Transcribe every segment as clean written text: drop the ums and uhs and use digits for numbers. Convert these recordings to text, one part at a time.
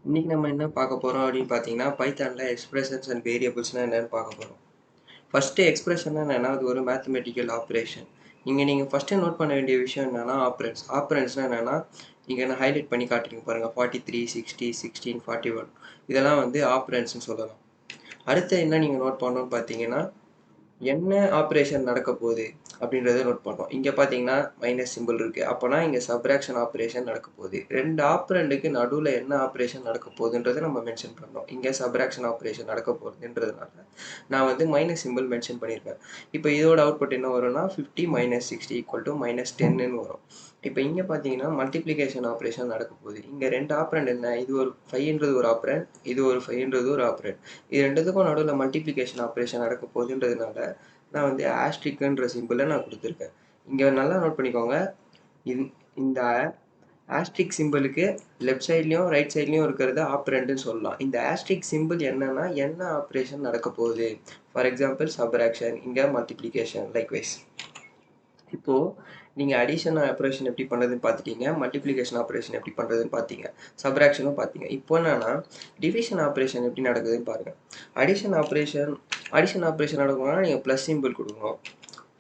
இன்னைக்கு நம்ம என்ன பார்க்க போறோம் அப்படின்னு பார்த்தீங்கன்னா, பைத்தான்ல எக்ஸ்பிரஷன்ஸ் அண்ட் வேரியபிள்ஸ்னா என்னன்னு பார்க்க போறோம். ஃபர்ஸ்ட்டு எக்ஸ்பிரஷன்னா என்னன்னா, அது ஒரு மேத்தமெட்டிக்கல் ஆப்பரேஷன். இங்க நீங்க ஃபர்ஸ்ட்டு நோட் பண்ண வேண்டிய விஷயம் என்னன்னா, ஆப்பரண்ட்ஸ். ஆப்பரண்ட்ஸ்னா என்னன்னா, இங்க நான் ஹைலைட் பண்ணி காட்டுறேன் பாருங்க. 43, 60, 16, 41 இதெல்லாம் வந்து ஆப்பரண்ட்ஸ்னு சொல்லலாம். அடுத்து என்ன நீங்க நோட் பண்ணணும்னு பார்த்தீங்கன்னா, என்ன ஆப்ரேஷன் நடக்க போகுது அப்படின்றத நோட் பண்ணோம். இங்கே பார்த்தீங்கன்னா மைனஸ் சிம்பிள் இருக்குது. அப்போனா இங்கே சப்ராக்ஷன் ஆப்ரேஷன் நடக்க போகுது. ரெண்டு ஆப்ரண்டுக்கு நடுவில் என்ன ஆப்ரேஷன் நடக்க போகுதுன்றதை நம்ம மென்ஷன் பண்ணோம். இங்கே சப்ராக்ஷன் ஆப்ரேஷன் நடக்க போகுதுன்றதுனால நான் வந்து மைனஸ் சிம்பிள் மென்ஷன் பண்ணியிருக்கேன். இப்போ இதோட அவுட்புட் என்ன வரும்னா 50 மைனஸ் 60 ஈக்குவல் டு மைனஸ் 10ன்னு வரும். இப்போ இங்கே பார்த்தீங்கன்னா மல்டிப்ளிகேஷன் ஆப்ரேஷன் நடக்க போகுது. இங்கே ரெண்டு ஆப்ரண்ட் என்ன, இது ஒரு 5ன்றது ஒரு ஆப்ரண்ட், இது ஒரு 5ன்றது ஒரு ஆப்ரண்ட். இது ரெண்டுத்துக்கும் நடுவில் மல்டிப்ளிகேஷன் ஆப்ரேஷன் நடக்க போகுதுன்றதுனால நான் வந்து ஆஸ்ட்ரிக்ன்ற சிம்பிளை நான் கொடுத்துருக்கேன். இங்கே நல்லா நோட் பண்ணிக்கோங்க. இந்த ஆஸ்ட்ரிக் சிம்பிளுக்கு லெஃப்ட் சைட்லையும் ரைட் சைட்லையும் இருக்கிறது ஆப்ரண்ட்னு சொல்லலாம். இந்த ஆஸ்ட்ரிக் சிம்பிள் என்னன்னா என்ன ஆப்ரேஷன் நடக்க போகுது. ஃபார் எக்ஸாம்பிள் சப்ராக்ஷன், இங்கே மல்டிப்ளிகேஷன் லைக்வைஸ். இப்போது நீங்கள் அடிஷன் ஆப்ரேஷன் எப்படி பண்ணுறதுன்னு பார்த்துட்டீங்க, மல்டிப்ளிகேஷன் ஆப்ரேஷன் எப்படி பண்ணுறதுன்னு பார்த்தீங்க, சப்ராக்ஷனும் பார்த்தீங்க. இப்போ என்னன்னா டிவிஷன் ஆப்ரேஷன் எப்படி நடக்குதுன்னு பாருங்கள். அடிஷன் ஆப்ரேஷன் நடக்கணும்னா நீங்கள் ப்ளஸ் சிம்பிள் கொடுக்கணும்.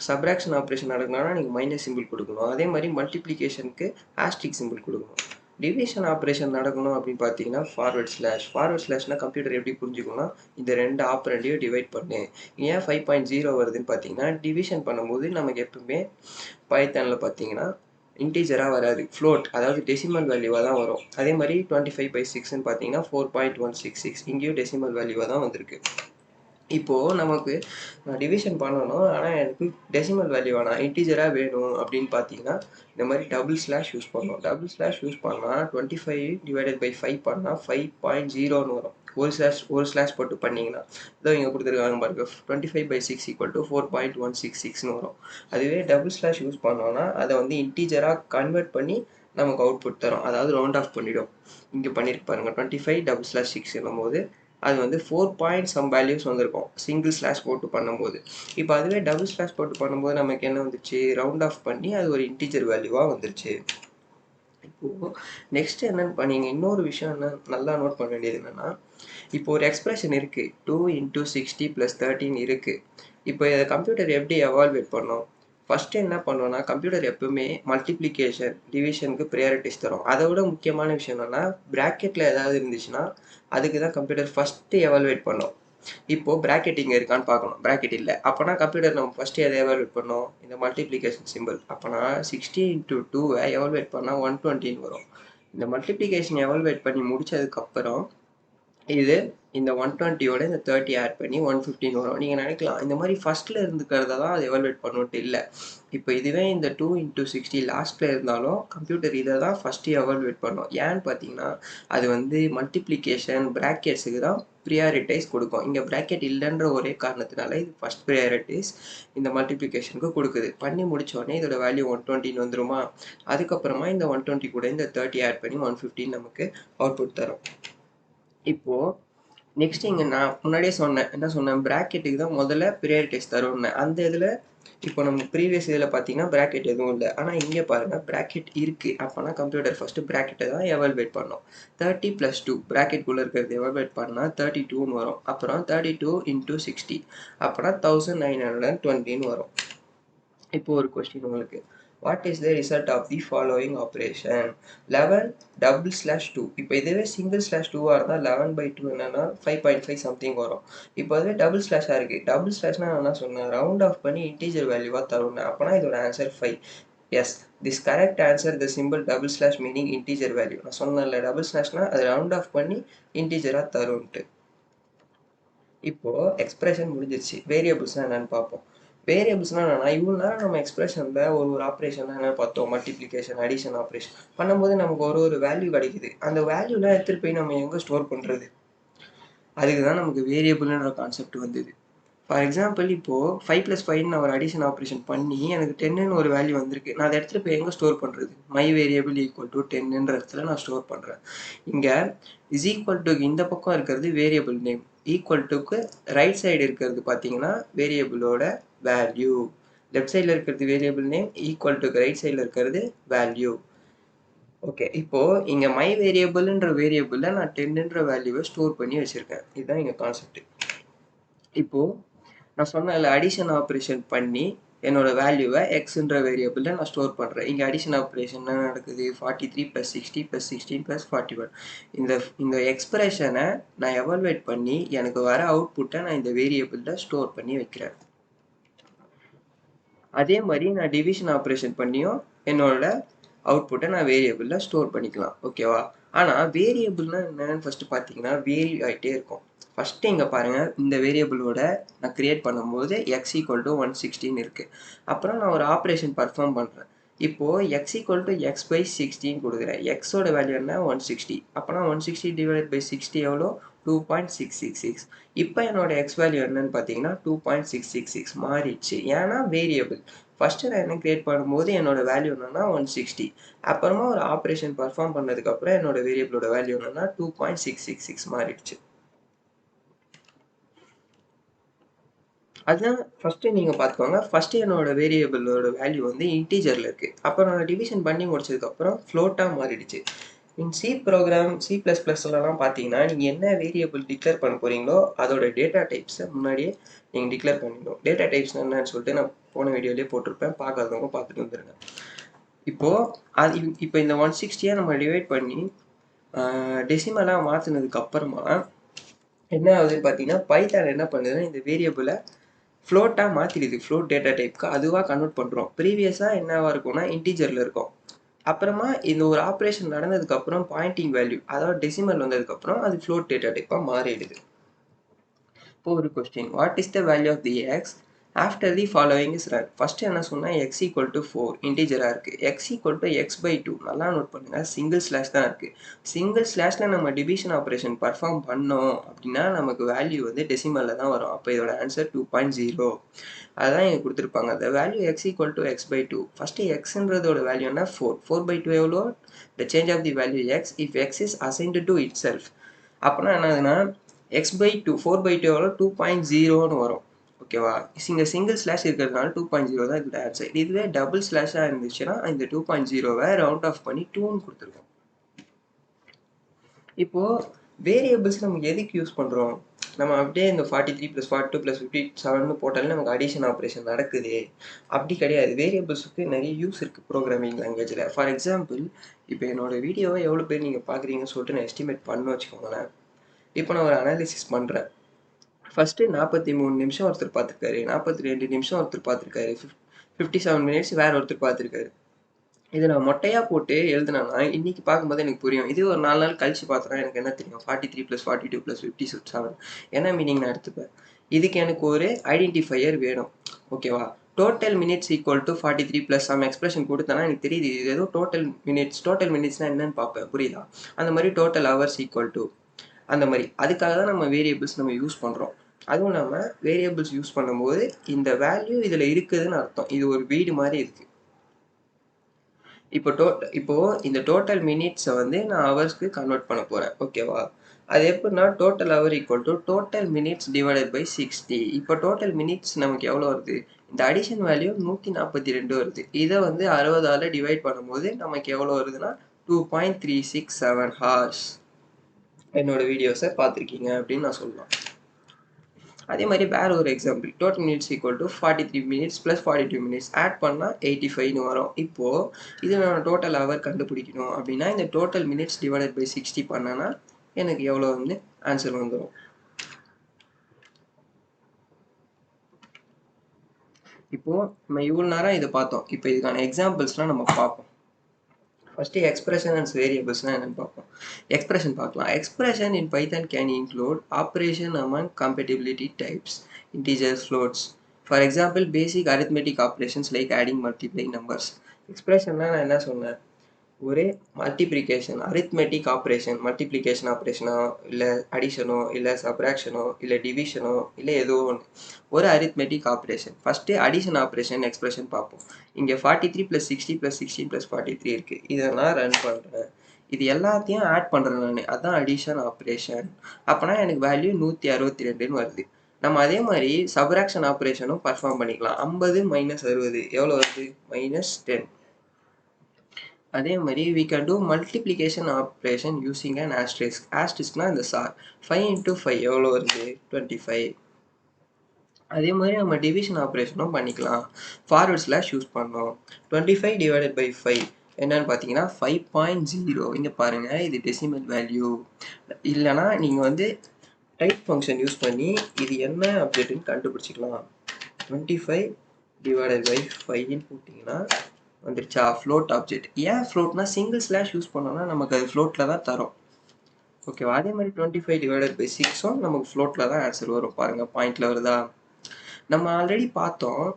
சப்ராக்ஷன் ஆப்ரேஷன் நடக்கணும்னா நீங்கள் மைனஸ் சிம்பிள் கொடுக்கணும். அதே மாதிரி மல்டிப்ளிகேஷனுக்கு ஆஸ்ட்ரிக் சிம்பிள் கொடுக்கணும். டிவிஷன் ஆப்ரேஷன் நடக்கணும் அப்படின்னு பார்த்தீங்கன்னா ஃபார்வர்ட் ஸ்லாஷ்னா கம்ப்யூட்டர் எப்படி புரிஞ்சுக்கணும்னா இந்த ரெண்டு ஆப்ரண்டையும் டிவைட் பண்ணு. ஏன் 5.0 வருதுன்னு பார்த்தீங்கன்னா டிவிஷன் பண்ணும்போது நமக்கு எப்பவுமே பைத்தானில் பார்த்தீங்கன்னா இன்டீஜராக வராது, ஃப்ளோட், அதாவது டெசிமல் வேல்யூவாக தான் வரும். அதே மாதிரி 25/6ன்னு பார்த்தீங்கன்னா 4.166 இங்கேயும் டெசிமல் வேல்யூவாக தான் வந்திருக்கு. இப்போது நமக்கு டிவிஷன் பண்ணணும், ஆனால் எனக்கு டெசிமல் வேல்யூ வேணாம், இன்டீஜராக வேணும் அப்படின்னு பார்த்தீங்கன்னா இந்த மாதிரி டபுள் ஸ்லாஷ் யூஸ் பண்ணணும். டபுள் ஸ்லாஷ் யூஸ் பண்ணால் 25/5 பண்ணால் 5.0ன்னு வரும். ஒரு ஸ்லாஷ் போட்டு பண்ணிங்கன்னா இதோ இங்கே கொடுத்துருக்காங்க பாருங்க, 25/6 ஈக்குவல் டு 4.166ன்னு வரும். அதுவே டபுள் ஸ்லாஷ் யூஸ் பண்ணோன்னா அதை வந்து இன்டீஜராக கன்வெர்ட் பண்ணி நமக்கு அவுட்புட் தரும், அதாவது ரவுண்ட் ஆஃப் பண்ணிடும். இங்கே பண்ணியிருக்கு பாருங்கள், 25/6 போது அது வந்து 4 சம் வேல்யூஸ் வந்திருக்கும் சிங்கிள் ஸ்லாஷ் போட்டு பண்ணும்போது. இப்போ அதுவே டபுள் ஸ்லாஷ் போட்டு பண்ணும்போது நமக்கு என்ன வந்துச்சு, ரவுண்ட் ஆஃப் பண்ணி அது ஒரு இன்டீஜர் வேல்யூவாக வந்துருச்சு. இப்போது நெக்ஸ்ட் என்னன்னு பண்ணீங்க, இன்னொரு விஷயம் என்ன நல்லா நோட் பண்ண வேண்டியது என்னென்னா, இப்போ ஒரு எக்ஸ்பிரஷன் இருக்குது 2 × 60 + 13 இருக்குது. இப்போ இதை கம்ப்யூட்டர் எப்படி எவால்வேட் பண்ணோம், ஃபஸ்ட்டு என்ன பண்ணோன்னா கம்ப்யூட்டர் எப்பவுமே மல்டிப்ளிகேஷன் டிவிஷனுக்கு ப்ரையாரிட்டிஸ் தரும். அதை விட முக்கியமான விஷயம் என்னென்னா ப்ராக்கெட்டில் ஏதாவது இருந்துச்சுன்னா அதுக்கு தான் கம்ப்யூட்டர் ஃபஸ்ட்டு எவால்வேட் பண்ணோம். இப்போது ப்ராக்கெட் இங்கே இருக்கான்னு பார்க்கணும், ப்ராக்கெட் இல்லை. அப்போனா கம்ப்யூட்டர் நம்ம ஃபஸ்ட்டு எதை எவால்வேட் பண்ணோம், இந்த மல்டிப்ளிகேஷன் சிம்பிள். அப்போனா 60 × 2 எவால்வேட் பண்ணால் 120ன்னு வரும். இந்த மல்டிப்ளிகேஷன் எவால்வேட் பண்ணி முடித்ததுக்கப்புறம் இது இந்த 120யோட இந்த 30 ஆட் பண்ணி 115 வரும். நீங்கள் நினைக்கலாம் இந்த மாதிரி ஃபஸ்ட்டில் இருந்துக்கிறத தான் அது எவால்வேட் பண்ணிட்டு, இல்லை. இப்போ இதுவே இந்த 2 × 60 லாஸ்ட்டில் இருந்தாலும் கம்ப்யூட்டர் இதை தான் ஃபஸ்ட்டு எவால்வேட் பண்ணும். ஏன்னு பார்த்தீங்கன்னா அது வந்து மல்டிப்ளிகேஷன் ப்ராக்கெட்ஸுக்கு தான் ப்ரியாரிட்டைஸ் கொடுக்கும். இங்கே ப்ராக்கெட் இல்லைன்ற ஒரே காரணத்தினால இது ஃபஸ்ட் ப்ரியாரிட்டிஸ் இந்த மல்டிப்ளிகேஷனுக்கு கொடுக்குது. பண்ணி முடித்தோடனே இதோட வேல்யூ 120 வந்துருமா, அதுக்கப்புறமா இந்த 120 கூட இந்த 30 ஆட் பண்ணி 115 நமக்கு அவுட்புட் தரும். இப்போது நெக்ஸ்ட் இங்கே நான் முன்னாடியே சொன்னேன், என்ன சொன்னேன், ப்ராக்கெட்டுக்கு தான் முதல்ல ப்ரியாரிட்டைஸ் தரும்னு. அந்த இதில் இப்போ நம்ம ப்ரீவியஸ் இதில் பார்த்தீங்கன்னா ப்ராக்கெட் எதுவும் இல்லை, ஆனால் இங்கே பாருங்கள் ப்ராக்கெட் இருக்குது. அப்போனா கம்ப்யூட்டர் ஃபஸ்ட்டு ப்ராக்கெட்டை தான் எவால்வேட் பண்ணோம். 30 + 2 ப்ராக்கெட்டுக்குள்ளே இருக்கிறது எவால்வேட் பண்ணால் 32ன்னு வரும். அப்புறம் 32 × 60 அப்போனா 1920ன்னு வரும். இப்போ ஒரு கொஸ்டின் உங்களுக்கு, what is the result of the following operation, 11/2. இப்போ இதுவே சிங்கிள் ஸ்லாஷ் 2ஆக இருந்தால் 11/2 என்னன்னா 5.5 சம்திங் வரும். இப்போ அதுவே டபுள் ஸ்லாஷாக இருக்குது. டபுள் ஸ்லாஷ்னா என்ன சொன்னேன், ரவுண்ட் ஆஃப் பண்ணி இன்டீஜர் வேல்யூவாக தரும்னு. அப்போனா இதோட answer 5. Yes, this correct answer the simple double slash meaning integer value. நான் சொன்னேன்ல டபுள் ஸ்லாஷ்னா அது ரவுண்ட் ஆஃப் பண்ணி இன்டீஜராக தரும்ன்ட்டு. இப்போது எக்ஸ்பிரஷன் முடிஞ்சிருச்சு. வேரியபிள்ஸ்னால் என்னென்னு பார்ப்போம். வேரியபிள்ஸ்னால் என்னென்னா இவ்வளோ நேரம் நம்ம எக்ஸ்பிரஷனில் ஒரு ஆப்ரேஷன் என்ன பார்த்தோம், மல்டிப்ளிகேஷன் அடிஷன் ஆப்ரேஷன் பண்ணும்போது நமக்கு ஒரு வேல்யூ கிடைக்குது. அந்த வேல்யூலாம் எடுத்துகிட்டு போய் நம்ம எங்கே ஸ்டோர் பண்ணுறது, அதுக்கு தான் நமக்கு வேரியபிள்ன்ற கான்செப்ட் வந்தது. ஃபார் எக்ஸாம்பிள் இப்போது 5 + 5 நான் ஒரு அடிஷன் ஆப்ரேஷன் பண்ணி எனக்கு 10ன்னு ஒரு வேல்யூ வந்திருக்கு. நான் அதை எடுத்துகிட்டு போய் எங்கே ஸ்டோர் பண்ணுறது, மை வேரியபிள் ஈக்குவல் டு 10ன்ற இடத்துல நான் ஸ்டோர் பண்ணுறேன். இங்கே இஸ் ஈக்குவல் டு இந்த பக்கம் இருக்கிறது வேரியபிள் நேம், ஈக்குவல் டுக்கு ரைட் சைடு இருக்கிறது பார்த்தீங்கன்னா வேரியபிளோட வேல்யூ, லெஃப்ட் சைடில் இருக்கிறது வேரியபிள் நேம், ஈக்குவல் டுக்கு ரைட் சைடில் இருக்கிறது வேல்யூ. ஓகே. இப்போ இங்க மை வேரியபிள்ன்ற வேரியபிள்ல நான் 10ன்ற வேல்யூவை ஸ்டோர் பண்ணி வச்சிருக்கேன். இதுதான் இங்க கான்செப்ட். இப்போ நான் சொன்னேன்ல அடிஷன் ஆப்ரேஷன் பண்ணி என்னோட வேல்யூவை எக்ஸ்ன்ற வேரியபிள்ல நான் ஸ்டோர் பண்றேன். இங்க அடிஷன் ஆப்ரேஷன் என்ன நடக்குது? 43 + 60 + 16 + 41. இந்த இந்த எக்ஸ்பிரஷனை நான் எவாலுவேட் பண்ணி எனக்கு வர அவுட்புட்டை நான் இந்த வேரியபிள்ல ஸ்டோர் பண்ணி வைக்கிறேன். அதே மாதிரி நான் டிவிஷன் ஆப்ரேஷன் பண்ணியும் என்னோட அவுட்புட்டை நான் வேரியபிள்ல ஸ்டோர் பண்ணிக்கலாம். ஓகேவா? ஆனால் வேரியபிள்னா என்னன்னு ஃபர்ஸ்ட் பார்த்தீங்கன்னா வேரி ஆகிட்டே இருக்கும். ஃபர்ஸ்ட் இங்கே பாருங்க, இந்த வேரியபிளோட நான் கிரியேட் பண்ணும்போது எக்ஸ் ஈக்குவல் டு 116 இருக்கு. அப்புறம் நான் ஒரு ஆப்ரேஷன் பர்ஃபார்ம் பண்ணுறேன். இப்போ x equal to X by 16 கொடுக்குறேன். எக்ஸோட வேல்யூ என்ன? 160. அப்போனா 160 டிவைட் பை 60 எவ்வளோ? 2.666. இப்போ என்னோட எக்ஸ் வேல்யூ என்னன்னு பார்த்தீங்கன்னா 2.666 மாறிடுச்சு. ஏன்னா வேரியபிள். ஃபர்ஸ்ட் நான் என்ன கிரியேட் பண்ணும்போது என்னோட வேல்யூ என்னன்னா 160. அப்புறமா ஒரு ஆப்ரேஷன் பர்ஃபார்ம் பண்ணதுக்கப்புறம் என்னோட வேரியபிளோட வேல்யூ என்னன்னா 2.666 மாறிடுச்சு. அதுதான் ஃபர்ஸ்ட் நீங்கள் பார்த்துக்கோங்க. ஃபர்ஸ்ட் என்னோட வேரியபிளோட வேல்யூ வந்து இன்டீஜரில் இருக்குது. அப்புறம் நான் டிவிஷன் பண்ணி முடிச்சதுக்கப்புறம் ஃப்ளோட்டாக மாறிடுச்சு. இன் சி ப்ரோக்ராம் C++லலாம் பார்த்தீங்கன்னா நீங்கள் என்ன வேரியபிள் டிக்ளேர் பண்ண போகிறீங்களோ அதோட டேட்டா டைப்ஸை முன்னாடியே நீங்கள் டிக்ளேர் பண்ணிடணும். டேட்டா டைப்ஸ் என்னன்னு சொல்லிட்டு நான் போன வீடியோலேயே போட்டிருப்பேன். பார்க்காதவங்க பார்த்துட்டு வந்துடுங்க. இப்போ இந்த 160 நம்ம டிவைட் பண்ணி டெசிமலாக மாற்றினதுக்கு அப்புறமா என்ன ஆகுதுன்னு பார்த்தீங்கன்னா பைத்தான் என்ன பண்ணுதுன்னா இந்த வேரியபிளை ஃப்ளோட்டாக மாற்றிடுது. ஃப்ளோட் டேட்டா டைப்க்கு அதுவாக கன்வெர்ட் பண்ணுறோம். ப்ரீவியஸாக என்னவா இருக்கும்னா இன்டீஜரில் இருக்கும். அப்புறமா இந்த ஒரு ஆப்ரேஷன் நடந்ததுக்கப்புறம் பாயிண்டிங் வேல்யூ அதாவது டெசிமல் வந்ததுக்கப்புறம் அது ஃப்ளோட் டேட்டா டைப்பாக மாறிடுது. இப்போ ஒரு question, what is the value of the x after the following is run? First என்ன சொன்னால் எக்ஸ் ஈக்குவல் டு 4 இன்டீஜராக இருக்குது. X equal to X by 2 நல்லா நோட் பண்ணுங்கள், சிங்கிள் ஸ்லாஷ் தான் இருக்குது. சிங்கிள் ஸ்லாஷில் நம்ம டிவிஷன் ஆப்ரேஷன் பர்ஃபார்ம் பண்ணோம் அப்படின்னா நமக்கு வேல்யூ வந்து டெசிமலில் தான் வரும். அப்போ இதோட ஆன்சர் 2.0. அதுதான் இங்கே கொடுத்துருப்பாங்க. The value X equal to X by 2. First எக்ஸ்ன்றதோட வேல்யூ என்ன? 4. 4/2 எவ்வளோ? The change of the value X if X is assigned to itself. அப்போனா என்னதுன்னா எக்ஸ் பை 2 4/2 எவ்வளோ? 2.0ன்னு வரும். ஓகேவா? இங்கே சிங்கிள் ஸ்லாஷ் இருக்கிறதுனால 2.0 தான் இதோட ஆன்சர். இதுவே டபுள் ஸ்லாஷாக இருந்துச்சுன்னா இந்த 2.0வை ரவுண்ட் ஆஃப் பண்ணி 2ன்னு கொடுத்துருக்கோம். இப்போது வேரியபிள்ஸ் நம்ம எதுக்கு யூஸ் பண்ணுறோம்? நம்ம அப்படியே இந்த 43 + 42 + 57 போட்டாலே நமக்கு அடிஷன் ஆப்ரேஷன் நடக்குது. அப்படி கிடையாது. வேரியபிள்ஸுக்கு நிறைய யூஸ் இருக்குது ப்ரோக்ராமிங் லாங்குவேஜில். ஃபார் எக்ஸாம்பிள் இப்போ என்னோட வீடியோவை எவ்வளோ பேர் நீங்கள் பார்க்குறீங்கன்னு சொல்லிட்டு நான் எஸ்டிமேட் பண்ண வச்சுக்கோங்களேன். இப்போ நான் ஒரு அனாலிசிஸ் பண்ணுறேன். ஃபஸ்ட்டு 43 நிமிஷம் ஒருத்தர் பார்த்துருக்காரு, 42 நிமிஷம் ஒருத்தர் பார்த்துருக்காரு, 57 மினிட்ஸ் வேற ஒருத்தர் பார்த்துருக்காரு. இதை நான் மொட்டையாக போட்டு எழுதுனானா இன்னைக்கு பார்க்கும்போது எனக்கு புரியும். இது ஒரு 4 நாள் கழிச்சு பார்த்தோன்னா எனக்கு என்ன தெரியும்? 43 + 42 + 57 என்ன மீனிங் நான் எடுத்துப்பேன். இதுக்கு எனக்கு ஒரு ஐடென்டிஃபையர் வேணும். ஓகேவா? Total minutes equal to 43 + some expression கொடுத்தனா எனக்கு தெரியுது இது ஏதோ டோட்டல் மினிட்ஸ்னால் என்னன்னு பார்ப்பேன். புரியுதா? அந்த மாதிரி டோட்டல் ஹவர்ஸ் ஈக்குவல் டு அந்த மாதிரி. அதுக்காக தான் நம்ம வேரியபிள்ஸ் நம்ம யூஸ் பண்ணுறோம். அதுவும் இல்லாமல் வேரியபிள்ஸ் யூஸ் பண்ணும்போது இந்த வேல்யூ இதில் இருக்குதுன்னு அர்த்தம். இது ஒரு வீடு மாதிரி இருக்குது. இப்போ இந்த டோட்டல் மினிட்ஸை வந்து நான் ஹவர்ஸ்க்கு கன்வெர்ட் பண்ண போகிறேன். ஓகேவா? அது எப்படின்னா total hour equal to total minutes divided by 60. இப்போ டோட்டல் மினிட்ஸ் நமக்கு எவ்வளோ வருது? இந்த அடிஷன் வேல்யூ 142 வருது. இதை வந்து 60ஆல் டிவைட் பண்ணும்போது நமக்கு எவ்வளோ வருதுன்னா 2.367 ஹார்ஸ் என்னோட வீடியோஸை பார்த்துருக்கீங்க அப்படின்னு நான் சொல்லலாம். அதே மாதிரி வேற ஒரு example, total minutes equal to 43 minutes + 42 minutes add பண்ணால் 85ன்னு வரும். இப்போது இது நான் டோட்டல் ஹவர் கண்டுபிடிக்கணும் அப்படின்னா இந்த டோட்டல் மினிட்ஸ் டிவைடட் பை 60 பண்ணனா எனக்கு எவ்வளோ வந்து ஆன்சர் வந்துடும். இப்போது நம்ம இவ்வளோ நேரம் இதை பார்த்தோம். இப்போ இதுக்கான எக்ஸாம்பிள்ஸ்லாம் நம்ம பார்ப்போம். ஃபஸ்ட்டு எக்ஸ்பிரஷன் அண்ட் வேரியபிள்ஸ்னால் என்னென்னு பார்ப்போம். எக்ஸ்பிரஷன் பார்க்கலாம். Expression in Python can include operation among compatibility types, integers, floats. For example basic arithmetic operations like adding multiplying numbers. எக்ஸ்பிரஷன்னா நான் என்ன சொன்னேன்? ஒரு மல்டிப்ளிகேஷன் அரித்மெட்டிக் ஆப்ரேஷன், மல்டிப்ளிகேஷன் ஆப்ரேஷனோ இல்லை அடிஷனோ இல்லை சப்ராக்ஷனோ இல்லை டிவிஷனோ இல்லை ஏதோ ஒன்று, ஒரு arithmetic operation. First addition operation expression பார்ப்போம். இங்கே 43 + 60 + 16 + 43 இருக்குது. இதை நான் ரன் பண்ணுறேன். இது எல்லாத்தையும் ஆட் பண்ணுறேன் நான். அதுதான் அடிஷன் ஆப்ரேஷன். அப்போனா எனக்கு வேல்யூ 162ன்னு வருது. நம்ம அதே மாதிரி சப்ராக்ஷன் ஆப்ரேஷனும் பர்ஃபார்ம் பண்ணிக்கலாம். 50 - 60 எவ்வளோ வருது? -10. அதே மாதிரி we can do multiplication operation using an asterisk. Asteriskனா இந்த சார் 5 into 5 எவ்வளோ வருது 25. அதே மாதிரி நம்ம டிவிஷன் ஆப்ரேஷனும் பண்ணிக்கலாம். ஃபார்வர்ட் ஸ்லாஷ் யூஸ் பண்ணோம். 25 divided by 5 என்னன்னு பார்த்தீங்கன்னா 5.0. இங்கே பாருங்கள், இது டெசிமல் வேல்யூ. இல்லைனா நீங்கள் வந்து டைப் ஃபங்க்ஷன் யூஸ் பண்ணி இது என்ன ஆப்ஜெக்ட்னு கண்டுபிடிச்சிக்கலாம். 25 divided by 5ன்னு போட்டிங்கன்னா வந்துருச்சா ஃப்ளோட் ஆப்ஜெக்ட். ஏன் ஃப்ளோட்னா சிங்கிள் ஸ்லாஷ் யூஸ் பண்ணோம்னா நமக்கு அது ஃப்ளோட்டில் தான் தரும். ஓகேவா? அதே மாதிரி 25 divided by 6ம் நமக்கு ஃப்ளோட்டில் தான் ஆன்சர் வரும். பாருங்கள், பாயிண்டில் வருதா? நம்ம ஆல்ரெடி பார்த்தோம்,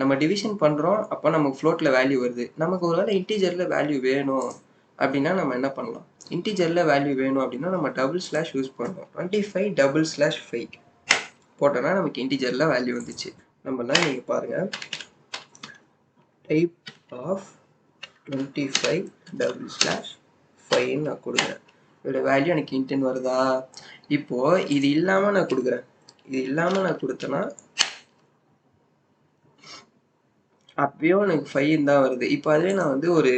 நம்ம டிவிஷன் பண்ணுறோம், அப்போ நமக்கு ஃப்ளோட்டில் வேல்யூ வருது. நமக்கு ஒரு வேளை இன்டீஜரில் வேல்யூ வேணும் அப்படின்னா நம்ம என்ன பண்ணலாம்? இன்டீஜரில் வேல்யூ வேணும் அப்படின்னா நம்ம டபுள் ஸ்லாஷ் யூஸ் பண்ணுறோம். 25/5 போட்டோன்னா நமக்கு இன்டீஜரில் வேல்யூ வந்துச்சு. நம்மலாம் நீங்கள் பாருங்கள், டைப் ஆஃப் 25/5 நான் கொடுக்குறேன். இதோட வேல்யூ எனக்கு இன்டென் வருதா? இப்போது இது இல்லாமல் நான் கொடுக்குறேன். இது இல்லாமல் நான் கொடுத்தேன்னா அப்பயும் எனக்கு 5 தான் வருது. இப்போ அதுவே நான் வந்து ஒரு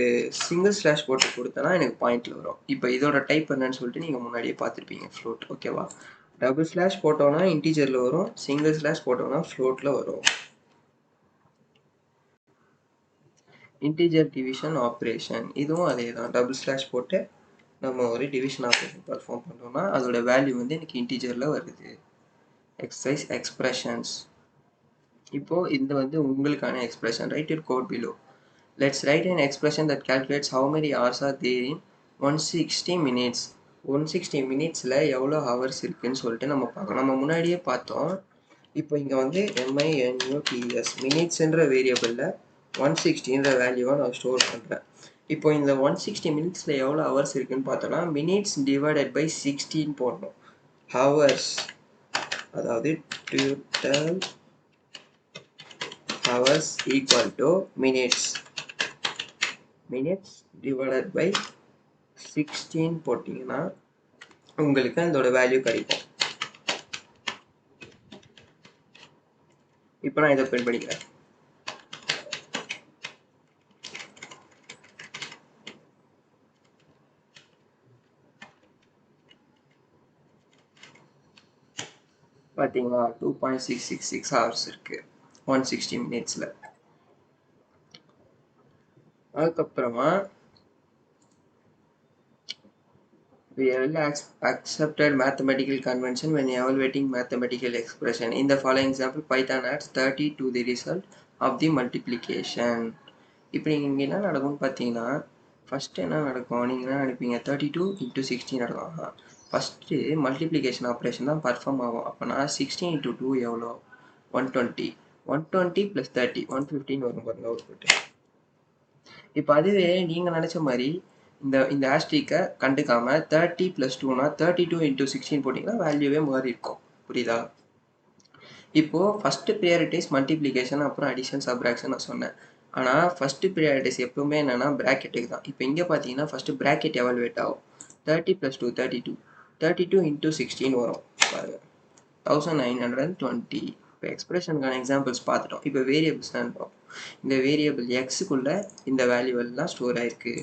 சிங்கிள் ஸ்லாஷ் போட்டு கொடுத்தேன்னா எனக்கு பாயிண்டில் வரும். இப்போ இதோட டைப் என்னன்னு சொல்லிட்டு நீங்கள் முன்னாடியே பார்த்துருப்பீங்க, ஃப்ளோட். ஓகேவா? டபுள் ஸ்லாஷ் போட்டோன்னா இன்டீஜரில் வரும், சிங்கிள் ஸ்லாஷ் போட்டோன்னா ஃப்ளோட்டில் வரும். இன்டீஜர் டிவிஷன் ஆப்ரேஷன் இதுவும் அதே தான். டபுள் ஸ்லாஷ் போட்டு நம்ம ஒரு டிவிஷன் ஆப்ரேஷன் பர்ஃபார்ம் பண்ணோம்னா அதோட வேல்யூ வந்து எனக்கு இன்டீஜரில் வருது. Exercise expressions. இப்போது இது வந்து உங்களுக்கான expression. Write it code below. Let's write an expression that calculates how many hours are there in 160 minutes. 160 மினிட்ஸில் எவ்வளோ ஹவர்ஸ் இருக்குதுன்னு சொல்லிட்டு நம்ம பார்க்கணும். நம்ம முன்னாடியே பார்த்தோம். இப்போ இங்கே வந்து MINUTS மினிட்ஸ்ன்ற வேரியபிளில் 160ன்ற வேல்யூவை நான் ஸ்டோர் பண்ணுறேன். இப்போ இந்த 160 மினிட்ஸில் எவ்வளோ ஹவர்ஸ் இருக்குதுன்னு பார்த்தோன்னா மினிட்ஸ் டிவைடட் பை 16 போடணும். ஹவர்ஸ் அதாவது total hours equal to minutes divided by 16 போட்டிங்கன்னா உங்களுக்கு அதோட வேல்யூ கிடைக்கும். இப்போ நான் இதை பிரிண்ட் பண்ணிக்கிறேன். பார்த்தீங்களா? 2.666 ஹவர்ஸ் இருக்குது 160 மினிட்ஸில். அதுக்கப்புறமா we will accepted mathematical convention when evaluating mathematical expression. In the following example, Python adds 30 to the result of the multiplication. இப்போ நீங்கள் இங்கே என்ன நடக்கும்னு பார்த்தீங்கன்னா, ஃபஸ்ட்டு என்ன நடக்கும்? நீங்கள் என்ன நினைப்பீங்க? 32 × 16 நடக்கும். ஃபஸ்ட்டு மல்டிப்ளிகேஷன் ஆப்ரேஷன் தான் பர்ஃபார்ம் ஆகும். அப்போனா 16 × 2 எவ்வளோ? 120. 120 + 30 115 வரும் பாருங்க அவுட்புட்டு. இப்போ அதுவே நீங்கள் நினச்ச மாதிரி இந்த ஆஸ்ட்ரிக்கை கண்டுக்காமல் 30 + 2னா 32 × 16 போட்டிங்கன்னா வேல்யூவே மாறி இருக்கும். புரியுதா? இப்போது ஃபஸ்ட்டு ப்ரியாரிட்டிஸ் மல்டிப்ளிகேஷன், அப்புறம் அடிஷன், சப்ராக்ஷன் நான் சொன்னேன். ஆனால் ஃபஸ்ட்டு ப்ரியாரிட்டிஸ் எப்பவுமே என்னென்னா ப்ராக்கெட்டுக்கு தான். இப்போ இங்கே பார்த்தீங்கன்னா ஃபஸ்ட்டு ப்ராக்கெட் எவாலுவேட் ஆகும். 30 + 2 32 32 × 16 வரும் பாருங்கள், 1920. இப்போ எக்ஸ்பிரஷனுக்கான எக்ஸாம்பிள்ஸ் பார்த்துட்டோம். இப்போ வேரியபிள்ஸ் தான் பார்ப்போம். இந்த வேரியபிள் எக்ஸுக்குள்ளே இந்த வேல்யூவெல்லாம் ஸ்டோர் ஆகிருக்கு.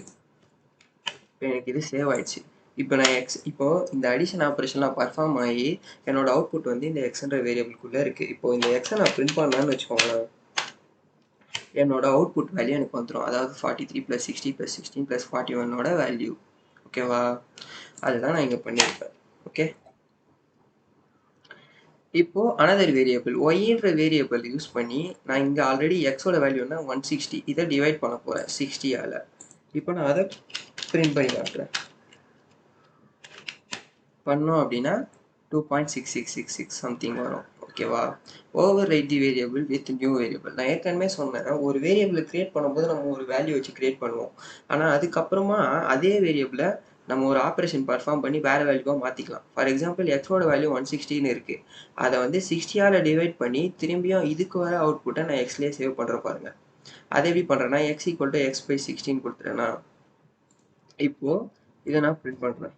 இப்போ எனக்கு இது சேவ் ஆயிடுச்சு. இப்போ நான் இப்போது இந்த அடிஷன் ஆப்ரேஷன்லாம் பர்ஃபார்ம் ஆகி என்னோட அவுட்புட் வந்து இந்த எக்ஸ்ன்ற வேரியபிள்குள்ளே இருக்குது. இப்போது இந்த எக்ஸை நான் பிரிண்ட் பண்ணலான்னு வச்சுக்கோங்களேன், என்னோட அவுட்புட் வேல்யூ எனக்கு வந்துடும். அதாவது 43 + 60 + 16 + 41ஓட வேல்யூ. ஓகேவா? அதுதான் நான் இங்கே பண்ணியிருப்பேன். ஓகே, இப்போது அனதர் வேரியபிள் ஒய்ன்ற வேரியபிள் யூஸ் பண்ணி நான் இங்கே ஆல்ரெடி எக்ஸோட வேல்யூனா 160, இதை டிவைட் பண்ண போகிறேன் 60ஆல். இப்போ நான் அதை பிரிண்ட் பண்ணி காட்டுறேன். பண்ணோம் அப்படின்னா 2.6666 சம்திங் வரும். ஓகேவா? Over right the variable with new variable. நான் ஏற்கனவே சொன்னேன், ஒரு வேரியபிளை க்ரியேட் பண்ணும்போது நம்ம ஒரு வேல்யூ வச்சு க்ரியேட் பண்ணுவோம். ஆனால் அதுக்கப்புறமா அதே வேரியபிளை நம்ம ஒரு ஆப்ரேஷன் பர்ஃபார்ம் பண்ணி வேறு வேல்யூவாக மாற்றிக்கலாம். ஃபார் எக்ஸாம்பிள் எக்ஸோட வேல்யூ 160ன்னு இருக்குது. அதை வந்து 60ஆல் டிவைட் பண்ணி திரும்பியும் இதுக்கு வர அவுட்புட்டை நான் எக்ஸ்லேயே சேவ் பண்ணுறேன் பாருங்கள். அதை எப்படி பண்ணுறேன்னா x = x/16 கொடுத்துட்டேன்னா இப்போது இதை நான் பிரிண்ட் பண்ணுறேன்.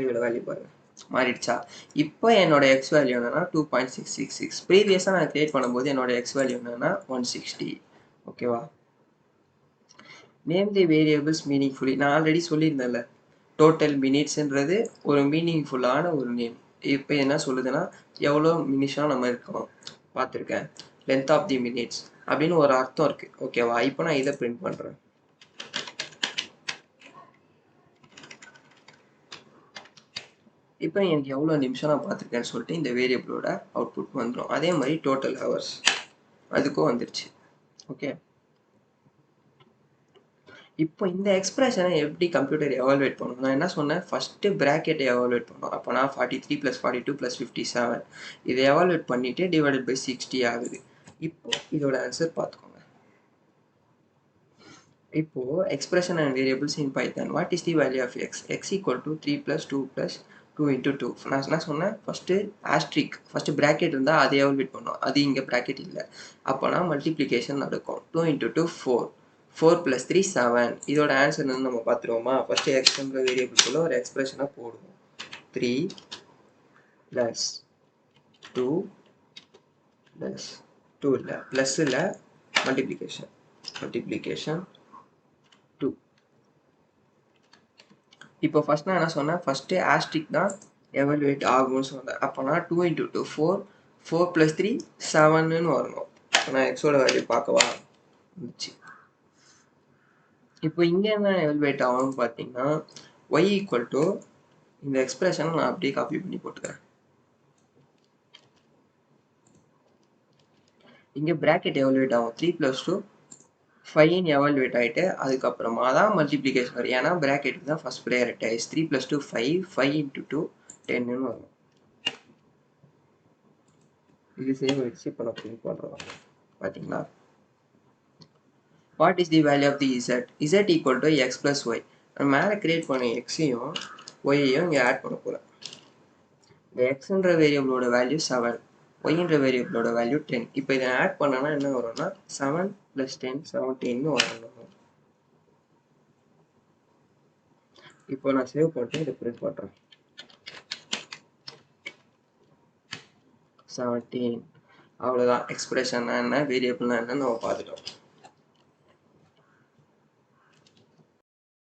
இதோட வேல்யூ பாருங்க மாறிடுச்சா? இப்போ என்னோட எக்ஸ் வேல்யூ என்னன்னா 2.666. ப்ரீவியஸாக நான் கிரியேட் பண்ணும்போது என்னோட எக்ஸ் வேல்யூ என்னன்னா 160. ஓகேவா? Name the variables meaningfully. நான் ஆல்ரெடி சொல்லியிருந்தேன்ல, டோட்டல் மினிட்ஸ்ன்றது ஒரு மீனிங்ஃபுல்லான ஒரு நேம். இப்போ என்ன சொல்லுதுன்னா, எவ்வளோ மினிட்ஸாக நம்ம இருக்கோம் பார்த்துருக்கேன், லென்த் ஆஃப் தி மினிட்ஸ் அப்படின்னு ஒரு அர்த்தம் இருக்குது. ஓகேவா? இப்போ நான் இதை பிரிண்ட் பண்ணுறேன். இப்போ எனக்கு எவ்வளோ நிமிஷம் நான் பார்த்துருக்கேன்னு சொல்லிட்டு இந்த வேரியபிளோட அவுட்புட் வந்துடும். அதே மாதிரி டோட்டல் ஹவர்ஸ் அதுக்கும் வந்துருச்சு. ஓகே, இப்போ இந்த எக்ஸ்பிரஷனை எப்படி கம்ப்யூட்டர் எவால்வேட் பண்ணணும்? நான் என்ன சொன்னேன், ஃபஸ்ட்டு ப்ராக்கெட்டை எவால்வேட் பண்ணணும். அப்போ நான் 43 + 42 + 57 இதை எவால்வேட் பண்ணிவிட்டு டிவைடட் பை 60 ஆகுது. இப்போ இதோட ஆன்சர் பார்த்துக்கோங்க. இப்போ expression and variables in Python. What is the value of x? X equal to 3 + 2 + 2 × 2. நான் என்ன சொன்னேன், ஃபஸ்ட்டு ஆஸ்ட்ரிக் ஃபஸ்ட்டு ப்ராக்கெட் இருந்தால் அதை எவால்வேட் பண்ணோம். அது இங்கே ப்ராக்கெட் இல்லை. அப்போனா மல்டிப்ளிகேஷன் நடக்கும். 2 × 2 4, 4 + 3 7. இதோட ஆன்சர் வந்து நம்ம பார்த்துருவோமா? ஃபஸ்ட்டு எக்ஸ்ன்ற வேரியபிள்குள்ள ஒரு எக்ஸ்பிரஷனை போடுவோம். 3 + 2 + 2 இல்லை, ப்ளஸ் இல்லை, மல்டிப்ளிகேஷன் 2. இப்போ ஃபஸ்ட் நான் என்ன சொன்னேன், ஃபஸ்ட்டு ஆஸ்ட்ரிக் தான் எவல்வேட் ஆகும்னு சொன்னேன். அப்போனா 2 × 2 4, 4 + 3 7ன்னு வரணும். நான் எக்ஸோட வேல்யூ பார்க்கவா இருந்துச்சு. இப்போ இங்கே என்ன எவல்வேட் ஆகும்னு பார்த்தீங்கன்னா, ஒய் ஈக்குவல் டு இந்த எக்ஸ்பிரஷனை நான் அப்படியே காப்பி பண்ணி போட்டுக்கிறேன். இங்கே ப்ராக்கெட் எவல்வேட் ஆகும். 3 + 2 5 எவால்வேட் ஆகிட்டு அதுக்கப்புறமா தான் மல்டிப்ளிகேஷன் வரும். ஏன்னா ப்ராக்கெட்டுக்கு தான் ஃபஸ்ட் ப்ரையாரிட்டைஸ். 3 + 2 5, 5 × 2 10ன்னு வரும். இது சேவ் ஆகிடுச்சு. இப்போ நான் பிரிண்ட் பண்ணுறோம். பார்த்தீங்களா? What is the value of the z? Z equal to x plus y. நான் மேலே கிரியேட் பண்ண எக்ஸையும் ஒய்யையும் இங்கே ஆட் பண்ண போகிறேன். இந்த எக்ஸ்ன்ற வேரியபிளோட வேல்யூ 7, ஒய்ன்ற வேரியபிளோட வேல்யூ 10. இப்போ இதை ஆட் பண்ணனா என்ன வரும்னா 7 + 10 17ன்னு வரணும். இப்போ நான் சேவ் பண்ணிட்டு இதை பிரிண்ட் பண்ணுறேன். 17. அவ்வளோதான். எக்ஸ்பிரஷன்னா என்ன, வேரியபிள்னா என்னன்னு நம்ம பார்த்துட்டோம்.